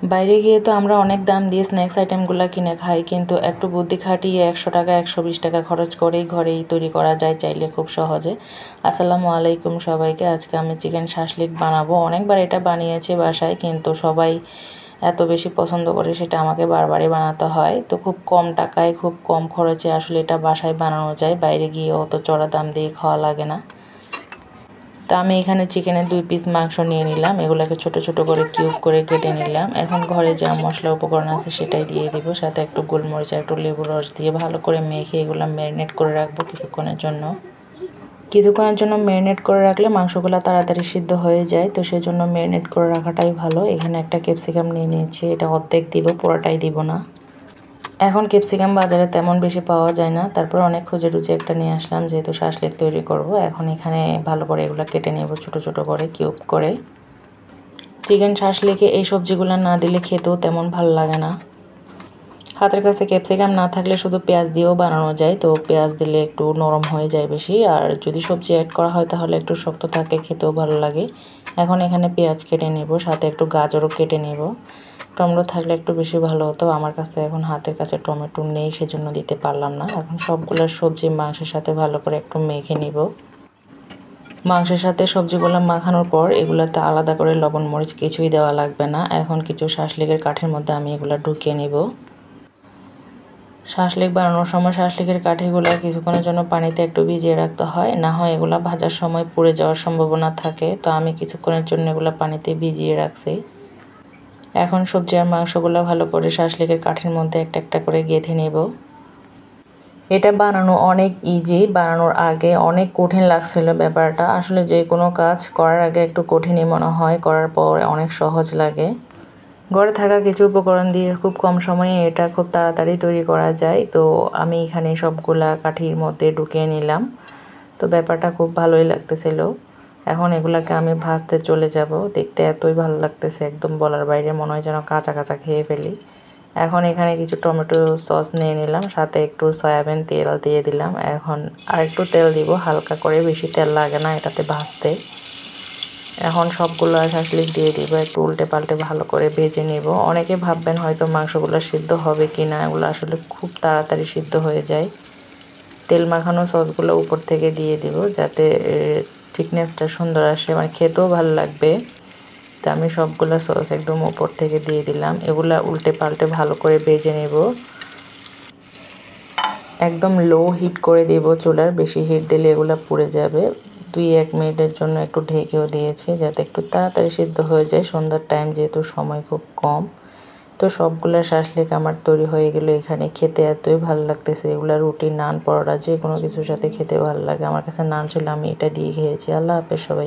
বাইরে গিয়ে তো আমরা অনেক দাম দিয়ে স্ন্যাক্স আইটেমগুলো কিনে খাই, কিন্তু একটু বুদ্ধি খাটিয়ে 100 টাকা 120 টাকা খরচ করেই ঘরেই তৈরি করা যায় চাইলে খুব সহজে। আসসালামু আলাইকুম সবাইকে। আজকে আমি চিকেন শাসলিক বানাবো। অনেকবার এটা বানিয়েছি বাসায়, কিন্তু সবাই এত বেশি পছন্দ করে সেটা আমাকে বারবারই বানাতে হয়। তো খুব কম টাকায় খুব কম খরচে আসলে এটা বাসায় বানানো যায়, বাইরে গিয়ে অত চড়া দাম দিয়ে খাওয়া লাগে না। তো আমি এখানে চিকেনের 2 পিস মাংস নিয়ে নিলাম, এগুলোকে ছোট ছোট করে কিউব করে কেটে নিলাম। এখন ঘরে যা মশলা উপকরণ আছে সেটাই দিয়ে দিব, সাথে একটু গোলমরিচ একটু লেবুর রস দিয়ে ভালো করে মেখে এগুলো ম্যারিনেট করে রাখবো কিছুক্ষণের জন্য। ম্যারিনেট করে রাখলে মাংসগুলো তাড়াতাড়ি সিদ্ধ হয়ে যায়, তো সেই জন্য ম্যারিনেট করে রাখাটাই ভালো। এখানে একটা ক্যাপসিকাম নিয়ে নিয়েছি, এটা অর্ধেক দিব, পুরোটাই দিব না। এখন ক্যাপসিকাম বাজারে তেমন বেশি পাওয়া যায় না, তারপর অনেক খুঁজে টুজে একটা নিয়ে আসলাম, যেহেতু শাসলিক তৈরি করব। এখন এখানে ভালো করে এগুলো কেটে নেব ছোট ছোট করে কিউব করে। চিকেন শাসলিকে এই সবজিগুলো না দিলে খেতেও তেমন ভালো লাগে না। হাতের কাছে ক্যাপসিকাম না থাকলে শুধু পেঁয়াজ দিয়েও বানানো যায়, তো পেঁয়াজ দিলে একটু নরম হয়ে যায় বেশি, আর যদি সবজি অ্যাড করা হয় তাহলে একটু শক্ত থাকে, খেতেও ভালো লাগে। এখন এখানে পেঁয়াজ কেটে নেব, সাথে একটু গাজরও কেটে নেব। টমেটো থাকলে একটু বেশি ভালো হতো, আমার কাছে এখন হাতের কাছে টমেটো নেই, সেজন্য দিতে পারলাম না। এখন সবগুলো সবজি মাংসের সাথে ভালো করে একটু মেখে নিব। মাংসের সাথে সবজিগুলো মাখানোর পর এগুলোতে আলাদা করে লবণ মরিচ কিছুই দেওয়া লাগবে না। এখন কিছু শাসলিকের কাঠির মধ্যে আমি এগুলো ঢুকিয়ে নিব। শাসলিক বানানোর সময় শাসলিকের কাঠিগুলো কিছুক্ষণের জন্য পানিতে একটু ভিজিয়ে রাখতে হয়, না হয় এগুলো ভাজার সময় পুড়ে যাওয়ার সম্ভাবনা থাকে। তো আমি কিছুক্ষণের জন্য এগুলো পানিতে ভিজিয়ে রাখছি। এখন সবজি আর মাংসগুলো ভালো করে শাসলিকের কাঠির মধ্যে একটা একটা করে গেঁথে নেব। এটা বানানো অনেক ইজি, বানানোর আগে অনেক কঠিন লাগছিল ব্যাপারটা। আসলে যে কোনো কাজ করার আগে একটু কঠিনই মনে হয়, করার পর অনেক সহজ লাগে। ঘরে থাকা কিছু উপকরণ দিয়ে খুব কম সময়ে এটা খুব তাড়াতাড়ি তৈরি করা যায়। তো আমি এখানে সবগুলা কাঠির মধ্যে ঢুকিয়ে নিলাম, তো ব্যাপারটা খুব ভালোই লাগতেছিল। এখন এগুলাকে আমি ভাজতে চলে যাব। দেখতে এতই ভালো লাগতেছে, একদম বলার বাইরে, মনে হয় যেন কাঁচা কাঁচা খেয়ে ফেলি। এখন এখানে কিছু টমেটো সস নিয়ে নিলাম, সাথে একটু সয়াবিন তেল দিয়ে দিলাম। এখন আর একটু তেল দিব হালকা করে, বেশি তেল লাগে না এটাতে ভাজতে। এখন সবগুলো শাসলিক দিয়ে দিব, একটু উল্টে পাল্টে ভালো করে ভেজে নেব। অনেকে ভাববেন হয়তো মাংসগুলো সিদ্ধ হবে কি না, এগুলো আসলে খুব তাড়াতাড়ি সিদ্ধ হয়ে যায়। তেল মাখানো সসগুলো উপর থেকে দিয়ে দিব, যাতে থিকনেসটা সুন্দর আসে, মানে খেতেও ভালো লাগবে। তো আমি সবগুলো সস একদম উপর থেকে দিয়ে দিলাম। এগুলা উল্টে পাল্টে ভালো করে ভেজে নেব। একদম লো হিট করে দেব চুলার, বেশি হিট দিলে এগুলা পুড়ে যাবে। 2-1 মিনিটের জন্য একটু ঢেকেও দিয়েছি, যাতে একটু তাড়াতাড়ি সিদ্ধ হয়ে যায়, সন্ধ্যার টাইম যেহেতু সময় খুব কম। তো সবগুলা শাসলিক আমার তৈরি হয়ে গেল। এখানে খেতে এতই ভালো লাগতেছে, এগুলা রুটি, নান, পরোটা যে কোনো কিছুর সাথে খেতে ভালো লাগে। আমার কাছে নান ছিল, আমি এটা দিয়ে খেয়েছি। আল্লাহ হাফেজ সবাই।